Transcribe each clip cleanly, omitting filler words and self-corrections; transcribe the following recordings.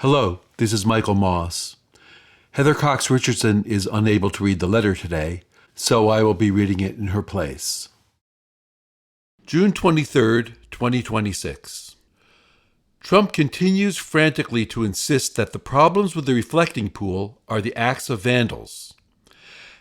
Hello, this is Michael Moss. Heather Cox Richardson is unable to read the letter today, so I will be reading it in her place. June 23rd, 2026. Trump continues frantically to insist that the problems with the reflecting pool are the acts of vandals.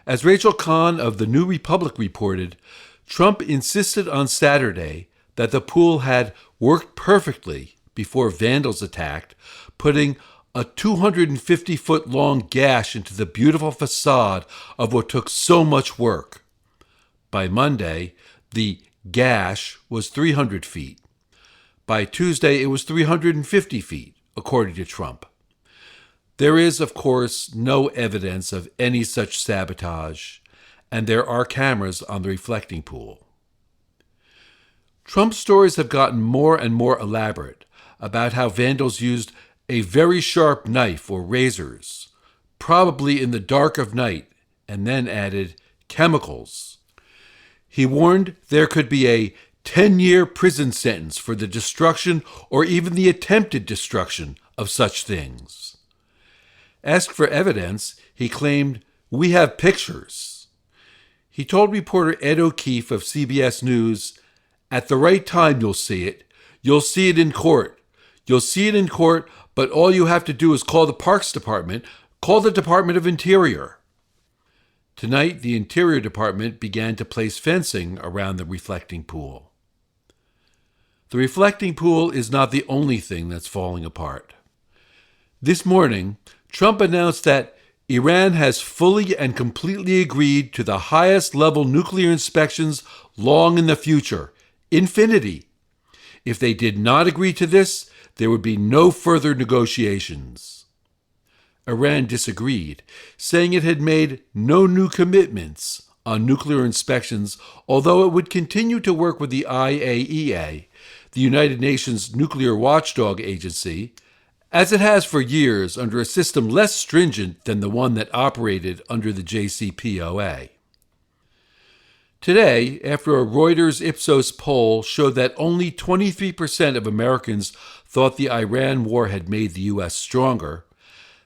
As Rachel Kahn of the New Republic reported, Trump insisted on Saturday that the pool had worked perfectly before vandals attacked, putting a 250-foot-long gash into the beautiful facade of what took so much work. By Monday, the gash was 300 feet. By Tuesday, it was 350 feet, according to Trump. There is, of course, no evidence of any such sabotage, and there are cameras on the reflecting pool. Trump's stories have gotten more and more elaborate about how vandals used a very sharp knife or razors, probably in the dark of night, and then added chemicals. He warned there could be a 10-year prison sentence for the destruction or even the attempted destruction of such things. Asked for evidence, he claimed, "We have pictures." He told reporter Ed O'Keefe of CBS News, "At the right time you'll see it. You'll see it in court. You'll see it in court, but all you have to do is call the Parks Department, call the Department of Interior." Tonight, the Interior Department began to place fencing around the reflecting pool. The reflecting pool is not the only thing that's falling apart. This morning, Trump announced that Iran has fully and completely agreed to the highest level nuclear inspections long in the future, infinity. If they did not agree to this, there would be no further negotiations. Iran disagreed, saying it had made no new commitments on nuclear inspections, although it would continue to work with the IAEA, the United Nations nuclear watchdog agency, as it has for years under a system less stringent than the one that operated under the JCPOA. Today, after a Reuters Ipsos poll showed that only 23% of Americans thought the Iran war had made the U.S. stronger,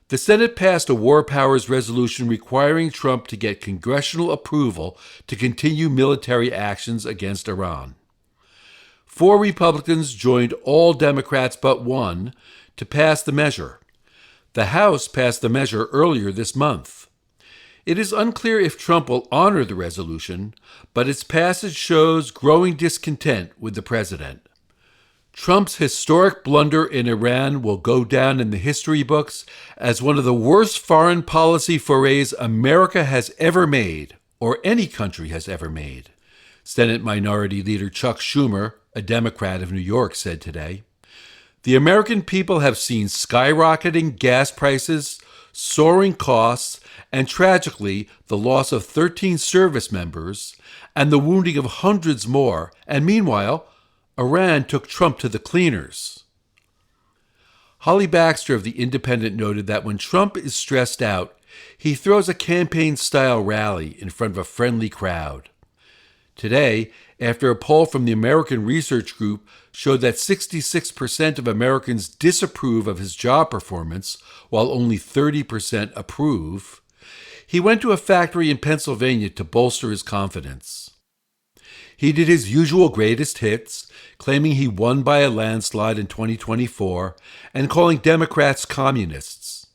the Senate passed a war powers resolution requiring Trump to get congressional approval to continue military actions against Iran. 4 Republicans joined all Democrats but one to pass the measure. The House passed the measure earlier this month. It is unclear if Trump will honor the resolution, but its passage shows growing discontent with the president. Trump's historic blunder in Iran will go down in the history books as one of the worst foreign policy forays America has ever made, or any country has ever made, Senate Minority Leader Chuck Schumer, a Democrat of New York, said today. The American people have seen skyrocketing gas prices, soaring costs, and tragically, the loss of 13 service members and the wounding of hundreds more, and meanwhile, Iran took Trump to the cleaners. Holly Baxter of The Independent noted that when Trump is stressed out, he throws a campaign-style rally in front of a friendly crowd. Today, after a poll from the American Research Group showed that 66% of Americans disapprove of his job performance, while only 30% approve, he went to a factory in Pennsylvania to bolster his confidence. He did his usual greatest hits, claiming he won by a landslide in 2024 and calling Democrats communists.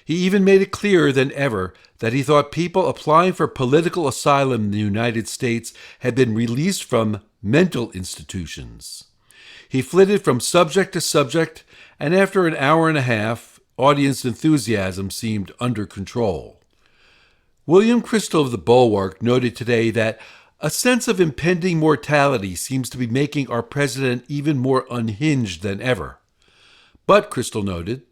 He even made it clearer than ever that he thought people applying for political asylum in the United States had been released from mental institutions. He flitted from subject to subject, and after an hour and a half, audience enthusiasm seemed under control. William Crystal of The Bulwark noted today that a sense of impending mortality seems to be making our president even more unhinged than ever. But, Crystal noted,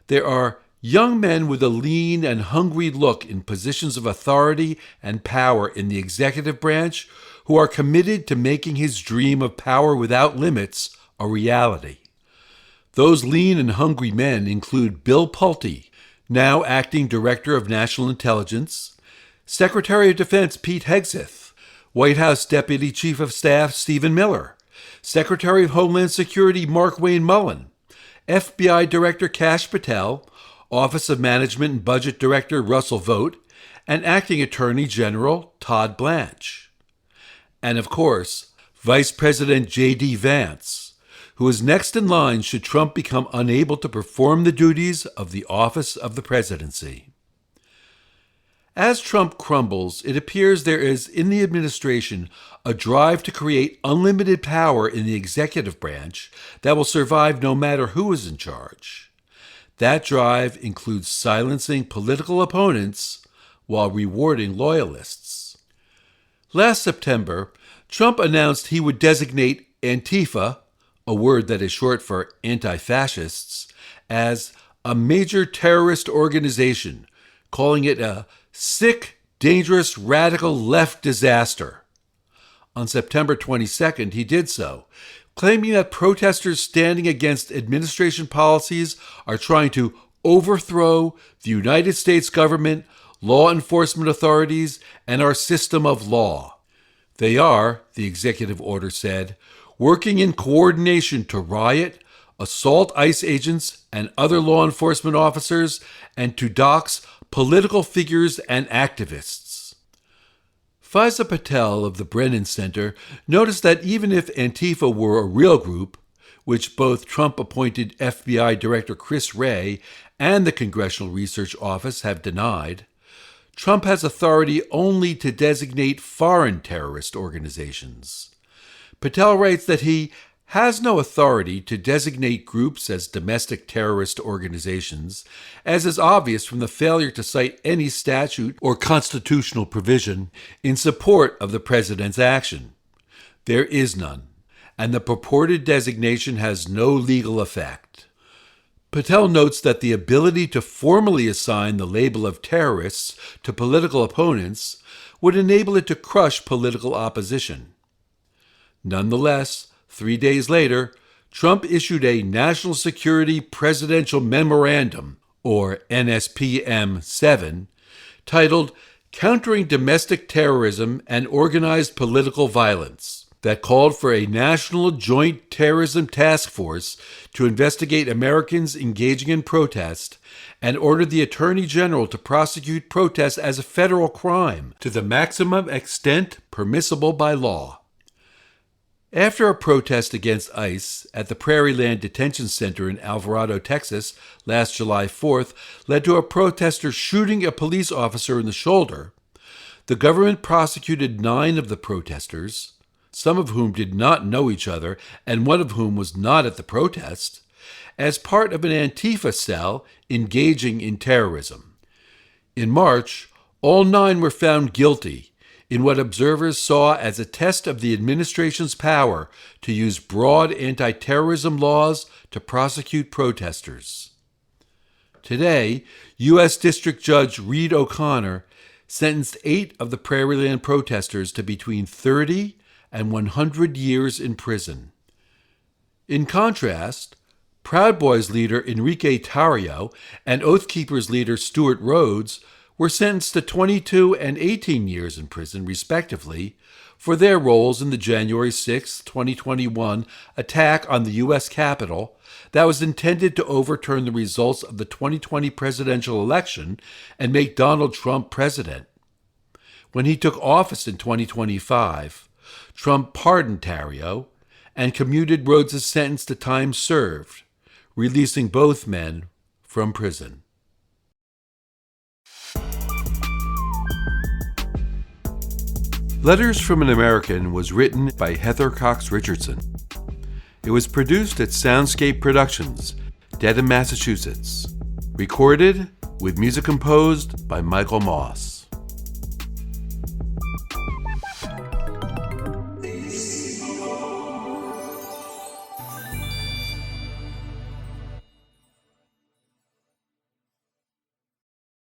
there are young men with a lean and hungry look in positions of authority and power in the executive branch who are committed to making his dream of power without limits a reality. Those lean and hungry men include Bill Pulte, now acting Director of National Intelligence, Secretary of Defense Pete Hegseth, White House Deputy Chief of Staff Stephen Miller, Secretary of Homeland Security Mark Wayne Mullen, FBI Director Kash Patel, Office of Management and Budget Director Russell Vogt, and Acting Attorney General Todd Blanche. And of course, Vice President J.D. Vance, who is next in line should Trump become unable to perform the duties of the office of the presidency. As Trump crumbles, it appears there is in the administration a drive to create unlimited power in the executive branch that will survive no matter who is in charge. That drive includes silencing political opponents while rewarding loyalists. Last September, Trump announced he would designate Antifa, a word that is short for anti-fascists, as a major terrorist organization, calling it a sick, dangerous, radical left disaster. On September 22nd, he did so, claiming that protesters standing against administration policies are trying to overthrow the United States government, law enforcement authorities, and our system of law. They are, the executive order said, working in coordination to riot, assault ICE agents and other law enforcement officers, and to dox political figures and activists. Faiza Patel of the Brennan Center noticed that even if Antifa were a real group, which both Trump-appointed FBI Director Chris Wray and the Congressional Research Office have denied, Trump has authority only to designate foreign terrorist organizations. Patel writes that he has no authority to designate groups as domestic terrorist organizations, as is obvious from the failure to cite any statute or constitutional provision in support of the president's action. There is none, and the purported designation has no legal effect. Patel notes that the ability to formally assign the label of terrorists to political opponents would enable it to crush political opposition. Nonetheless, 3 days later, Trump issued a National Security Presidential Memorandum, or NSPM 7, titled Countering Domestic Terrorism and Organized Political Violence, that called for a National Joint Terrorism Task Force to investigate Americans engaging in protest and ordered the Attorney General to prosecute protest as a federal crime to the maximum extent permissible by law. After a protest against ICE at the Prairieland Detention Center in Alvarado, Texas, last July 4th led to a protester shooting a police officer in the shoulder, the government prosecuted 9 of the protesters, some of whom did not know each other and one of whom was not at the protest, as part of an Antifa cell engaging in terrorism. In March, all 9 were found guilty in what observers saw as a test of the administration's power to use broad anti-terrorism laws to prosecute protesters. Today, U.S. District Judge Reed O'Connor sentenced 8 of the Prairieland protesters to between 30 and 100 years in prison. In contrast, Proud Boys leader Enrique Tarrio and Oath Keepers leader Stuart Rhodes were sentenced to 22 and 18 years in prison, respectively, for their roles in the January 6, 2021 attack on the U.S. Capitol that was intended to overturn the results of the 2020 presidential election and make Donald Trump president. When he took office in 2025, Trump pardoned Tarrio and commuted Rhodes' sentence to time served, releasing both men from prison. Letters from an American was written by Heather Cox Richardson. It was produced at Soundscape Productions, Dedham, Massachusetts. Recorded with music composed by Michael Moss.